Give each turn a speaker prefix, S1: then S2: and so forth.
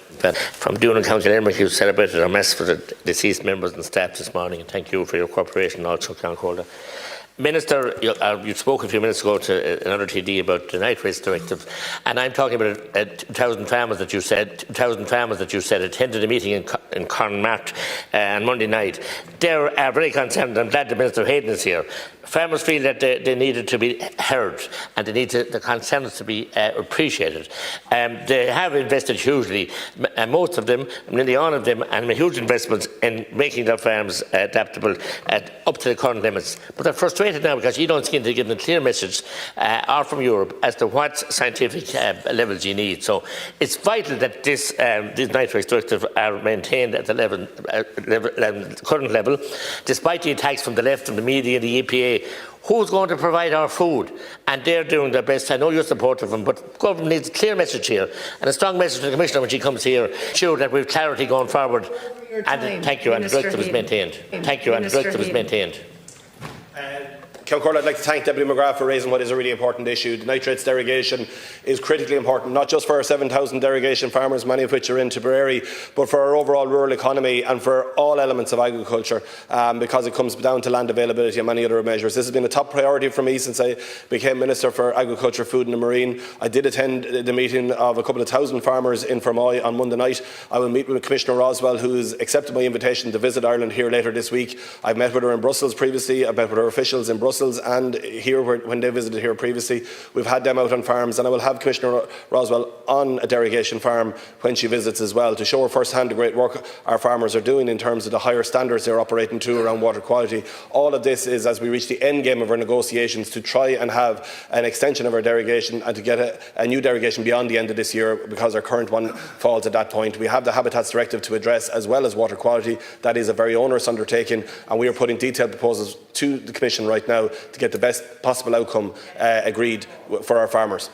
S1: from Doon County Limerick, you celebrated our Mass for the deceased members and staff this morning, and thank you for your cooperation also, Cloncolda. Minister, you spoke a few minutes ago to another TD about the nitrates directive, and I'm talking about 2,000 farmers that you said attended a meeting in Clonmart on Monday night. They're very concerned. I'm glad the Minister Hayden is here. Farmers feel that they needed to be heard and they need the concerns to be appreciated. They have invested hugely, most of them, nearly all of them, and huge investments in making their farms adaptable up to the current limits. But they're frustrated now because you don't seem to give them a clear message or from Europe as to what scientific levels you need. So it's vital that these nitrates directive are maintained at the current level, despite the attacks from the left, from the media and the EPA. Who's going to provide our food? And they're doing their best. I know you're supportive of them, but government needs a clear message here and a strong message to the Commissioner when she comes here, sure that we have clarity going forward. And thank you, and the directive is maintained. Thank you, and the directive is maintained.
S2: I'd like to thank Deputy McGrath for raising what is a really important issue. The nitrates derogation is critically important, not just for our 7,000 derogation farmers, many of which are in Tipperary, but for our overall rural economy and for all elements of agriculture, because it comes down to land availability and many other measures. This has been a top priority for me since I became Minister for Agriculture, Food and Marine. I did attend the meeting of a couple of thousand farmers in Fermoy on Monday night. I will meet with Commissioner Roswell, who has accepted my invitation to visit Ireland here later this week. I've met with her in Brussels previously. I've met with her officials in Brussels and here when they visited here previously. We've had them out on farms, and I will have Commissioner Roswell on a derogation farm when she visits as well, to show her firsthand the great work our farmers are doing in terms of the higher standards they're operating to around water quality. All of this is as we reach the end game of our negotiations to try and have an extension of our derogation and to get a new derogation beyond the end of this year, because our current one falls at that point. We have the Habitats Directive to address, as well as water quality. That is a very onerous undertaking, and we are putting detailed proposals to the Commission right now to get the best possible outcome agreed for our farmers.